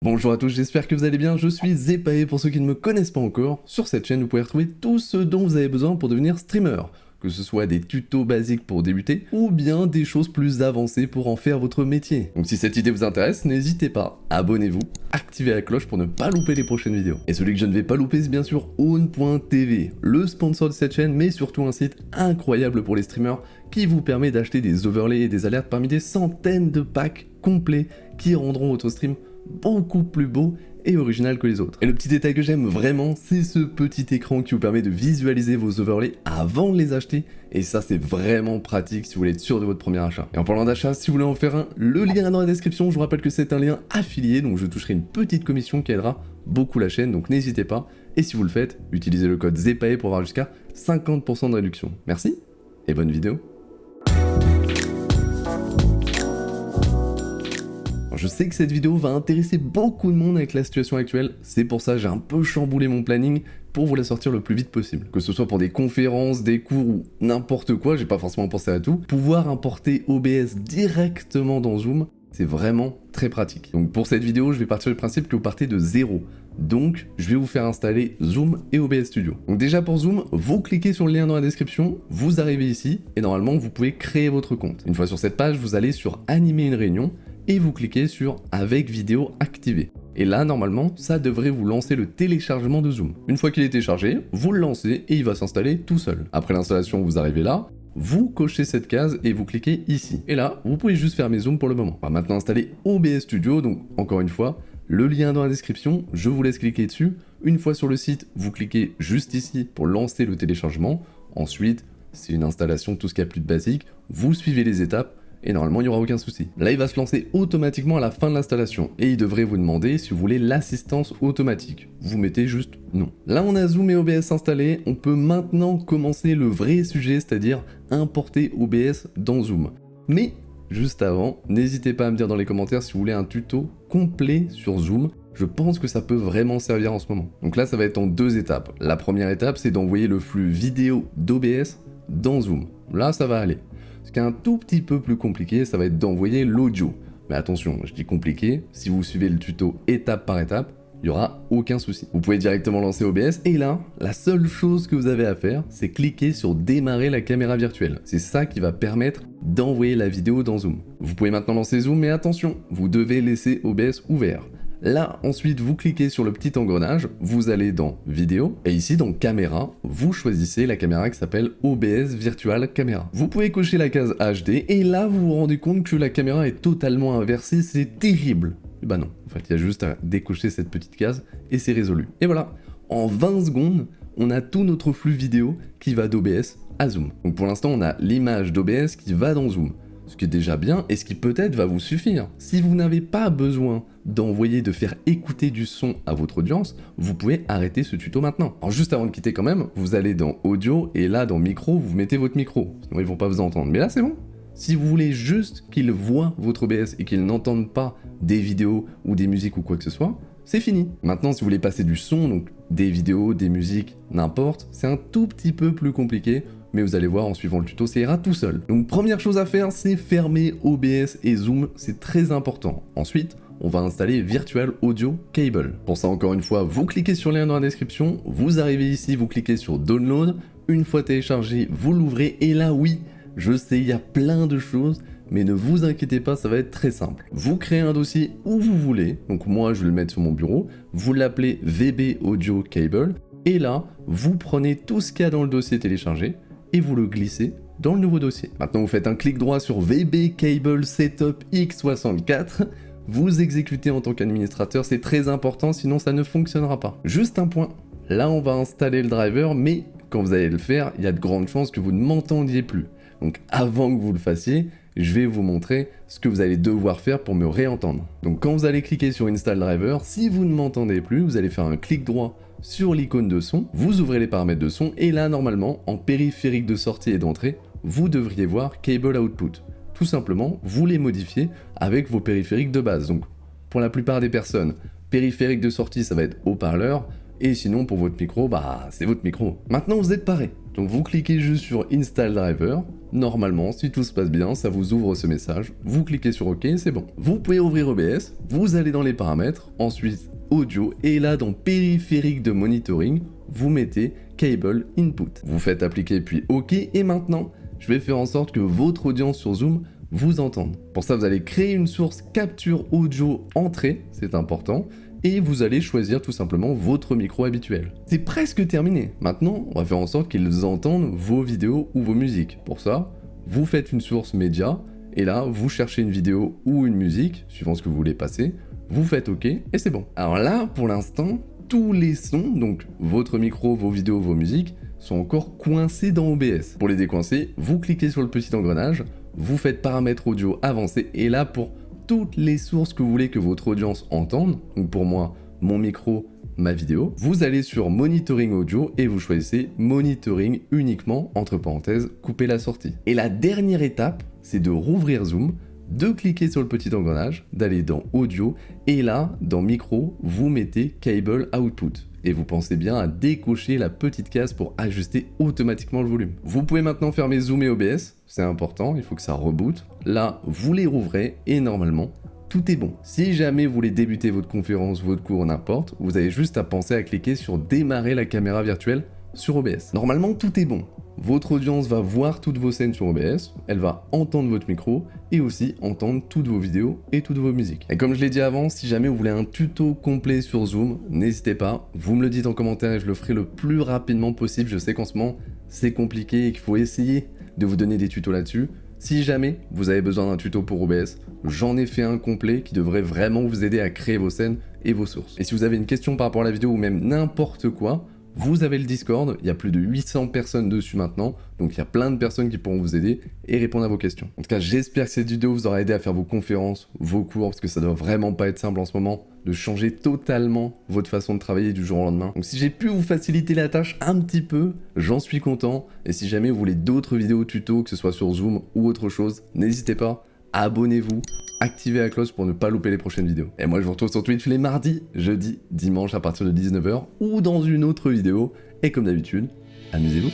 Bonjour à tous, j'espère que vous allez bien, je suis Zepae pour ceux qui ne me connaissent pas encore. Sur cette chaîne, vous pouvez retrouver tout ce dont vous avez besoin pour devenir streamer. Que ce soit des tutos basiques pour débuter, ou bien des choses plus avancées pour en faire votre métier. Donc si cette idée vous intéresse, n'hésitez pas, abonnez-vous, activez la cloche pour ne pas louper les prochaines vidéos. Et celui que je ne vais pas louper, c'est bien sûr Own.tv, le sponsor de cette chaîne, mais surtout un site incroyable pour les streamers qui vous permet d'acheter des overlays et des alertes parmi des centaines de packs complets qui rendront votre stream beaucoup plus beau et original que les autres. Et le petit détail que j'aime vraiment, c'est ce petit écran qui vous permet de visualiser vos overlays avant de les acheter, et ça c'est vraiment pratique si vous voulez être sûr de votre premier achat. Et en parlant d'achat, si vous voulez en faire un, le lien est dans la description. Je vous rappelle que c'est un lien affilié, donc je toucherai une petite commission qui aidera beaucoup la chaîne, donc n'hésitez pas. Et si vous le faites, utilisez le code ZEPAE pour avoir jusqu'à 50% de réduction. Merci et bonne vidéo. Je sais que cette vidéo va intéresser beaucoup de monde avec la situation actuelle, c'est pour ça que j'ai un peu chamboulé mon planning pour vous la sortir le plus vite possible. Que ce soit pour des conférences, des cours ou n'importe quoi, j'ai pas forcément pensé à tout. Pouvoir importer OBS directement dans Zoom, c'est vraiment très pratique. Donc pour cette vidéo, je vais partir du principe que vous partez de zéro. Donc je vais vous faire installer Zoom et OBS Studio. Donc déjà pour Zoom, vous cliquez sur le lien dans la description, vous arrivez ici et normalement vous pouvez créer votre compte. Une fois sur cette page, vous allez sur Animer une réunion et vous cliquez sur Avec vidéo activée. Et là, normalement, ça devrait vous lancer le téléchargement de Zoom. Une fois qu'il est téléchargé, vous le lancez et il va s'installer tout seul. Après l'installation, vous arrivez là, vous cochez cette case et vous cliquez ici. Et là, vous pouvez juste fermer Zoom pour le moment. On va maintenant installer OBS Studio, donc encore une fois, le lien dans la description, je vous laisse cliquer dessus. Une fois sur le site, vous cliquez juste ici pour lancer le téléchargement. Ensuite, c'est une installation, tout ce qu'il y a plus de basique. Vous suivez les étapes. Et normalement il n'y aura aucun souci. Là il va se lancer automatiquement à la fin de l'installation et il devrait vous demander si vous voulez l'assistance automatique. Vous mettez juste non. Là on a Zoom et OBS installés, on peut maintenant commencer le vrai sujet, c'est-à-dire importer OBS dans Zoom. Mais juste avant, n'hésitez pas à me dire dans les commentaires si vous voulez un tuto complet sur Zoom. Je pense que ça peut vraiment servir en ce moment. Donc là ça va être en deux étapes. La première étape c'est d'envoyer le flux vidéo d'OBS dans Zoom. Là ça va aller. Ce qui est un tout petit peu plus compliqué, ça va être d'envoyer l'audio. Mais attention, je dis compliqué, si vous suivez le tuto étape par étape, il n'y aura aucun souci. Vous pouvez directement lancer OBS et là, la seule chose que vous avez à faire, c'est cliquer sur démarrer la caméra virtuelle. C'est ça qui va permettre d'envoyer la vidéo dans Zoom. Vous pouvez maintenant lancer Zoom, mais attention, vous devez laisser OBS ouvert. Là, ensuite, vous cliquez sur le petit engrenage, vous allez dans Vidéo, et ici, dans Caméra, vous choisissez la caméra qui s'appelle OBS Virtual Camera. Vous pouvez cocher la case HD, et là, vous vous rendez compte que la caméra est totalement inversée, c'est terrible. Et bah non, en fait, il y a juste à décocher cette petite case, et c'est résolu. Et voilà, en 20 secondes, on a tout notre flux vidéo qui va d'OBS à Zoom. Donc pour l'instant, on a l'image d'OBS qui va dans Zoom. Ce qui est déjà bien et ce qui peut-être va vous suffire. Si vous n'avez pas besoin de faire écouter du son à votre audience, vous pouvez arrêter ce tuto maintenant. Alors juste avant de quitter quand même, vous allez dans Audio et là dans Micro, vous mettez votre micro. Sinon ils vont pas vous entendre. Mais là c'est bon. Si vous voulez juste qu'ils voient votre OBS et qu'ils n'entendent pas des vidéos ou des musiques ou quoi que ce soit, c'est fini. Maintenant si vous voulez passer du son, donc des vidéos, des musiques, n'importe, c'est un tout petit peu plus compliqué. Mais vous allez voir en suivant le tuto, ça ira tout seul. Donc première chose à faire, c'est fermer OBS et Zoom, c'est très important. Ensuite, on va installer Virtual Audio Cable. Pour ça, encore une fois, vous cliquez sur le lien dans la description, vous arrivez ici, vous cliquez sur Download, une fois téléchargé, vous l'ouvrez, et là oui, je sais, il y a plein de choses, mais ne vous inquiétez pas, ça va être très simple. Vous créez un dossier où vous voulez, donc moi je vais le mettre sur mon bureau, vous l'appelez VB Audio Cable, et là, vous prenez tout ce qu'il y a dans le dossier téléchargé, et vous le glissez dans le nouveau dossier. Maintenant vous faites un clic droit sur VB Cable Setup X64, vous exécutez en tant qu'administrateur, c'est très important sinon ça ne fonctionnera pas. Juste un point, là on va installer le driver, mais quand vous allez le faire, il y a de grandes chances que vous ne m'entendiez plus. Donc avant que vous le fassiez, je vais vous montrer ce que vous allez devoir faire pour me réentendre. Donc quand vous allez cliquer sur Install Driver, si vous ne m'entendez plus, vous allez faire un clic droit sur l'icône de son, vous ouvrez les paramètres de son, et là normalement, en périphérique de sortie et d'entrée, vous devriez voir Cable Output. Tout simplement, vous les modifiez avec vos périphériques de base. Donc pour la plupart des personnes, périphérique de sortie ça va être haut-parleur, et sinon pour votre micro, bah c'est votre micro. Maintenant vous êtes paré. Donc vous cliquez juste sur Install Driver. Normalement, si tout se passe bien, ça vous ouvre ce message. Vous cliquez sur OK, c'est bon. Vous pouvez ouvrir OBS, vous allez dans les paramètres, ensuite audio, et là dans périphérique de monitoring, vous mettez Cable Input. Vous faites appliquer puis OK, et maintenant, je vais faire en sorte que votre audience sur Zoom vous entende. Pour ça, vous allez créer une source capture audio entrée, c'est important, et vous allez choisir tout simplement votre micro habituel. C'est presque terminé. Maintenant, on va faire en sorte qu'ils entendent vos vidéos ou vos musiques. Pour ça, vous faites une source média, et là, vous cherchez une vidéo ou une musique, suivant ce que vous voulez passer, vous faites OK, et c'est bon. Alors là, pour l'instant, tous les sons, donc votre micro, vos vidéos, vos musiques, sont encore coincés dans OBS. Pour les décoincer, vous cliquez sur le petit engrenage, vous faites paramètres audio avancés, et là, pour toutes les sources que vous voulez que votre audience entende, donc pour moi, mon micro, ma vidéo, vous allez sur Monitoring Audio et vous choisissez Monitoring uniquement, entre parenthèses, couper la sortie. Et la dernière étape, c'est de rouvrir Zoom, de cliquer sur le petit engrenage, d'aller dans Audio, et là, dans Micro, vous mettez Cable Output. Et vous pensez bien à décocher la petite case pour ajuster automatiquement le volume. Vous pouvez maintenant fermer Zoom et OBS, c'est important, il faut que ça reboot. Là, vous les rouvrez et normalement, tout est bon. Si jamais vous voulez débuter votre conférence, votre cours, n'importe, vous avez juste à penser à cliquer sur démarrer la caméra virtuelle sur OBS. Normalement, tout est bon. Votre audience va voir toutes vos scènes sur OBS, elle va entendre votre micro et aussi entendre toutes vos vidéos et toutes vos musiques. Et comme je l'ai dit avant, si jamais vous voulez un tuto complet sur Zoom, n'hésitez pas, vous me le dites en commentaire et je le ferai le plus rapidement possible. Je sais qu'en ce moment, c'est compliqué et qu'il faut essayer de vous donner des tutos là-dessus. Si jamais vous avez besoin d'un tuto pour OBS, j'en ai fait un complet qui devrait vraiment vous aider à créer vos scènes et vos sources. Et si vous avez une question par rapport à la vidéo ou même n'importe quoi, vous avez le Discord, il y a plus de 800 personnes dessus maintenant, donc il y a plein de personnes qui pourront vous aider et répondre à vos questions. En tout cas, j'espère que cette vidéo vous aura aidé à faire vos conférences, vos cours, parce que ça doit vraiment pas être simple en ce moment de changer totalement votre façon de travailler du jour au lendemain. Donc si j'ai pu vous faciliter la tâche un petit peu, j'en suis content. Et si jamais vous voulez d'autres vidéos tutos, que ce soit sur Zoom ou autre chose, n'hésitez pas, abonnez-vous, activez la cloche pour ne pas louper les prochaines vidéos. Et moi je vous retrouve sur Twitch les mardis, jeudis, dimanches à partir de 19 h ou dans une autre vidéo. Et comme d'habitude, amusez-vous.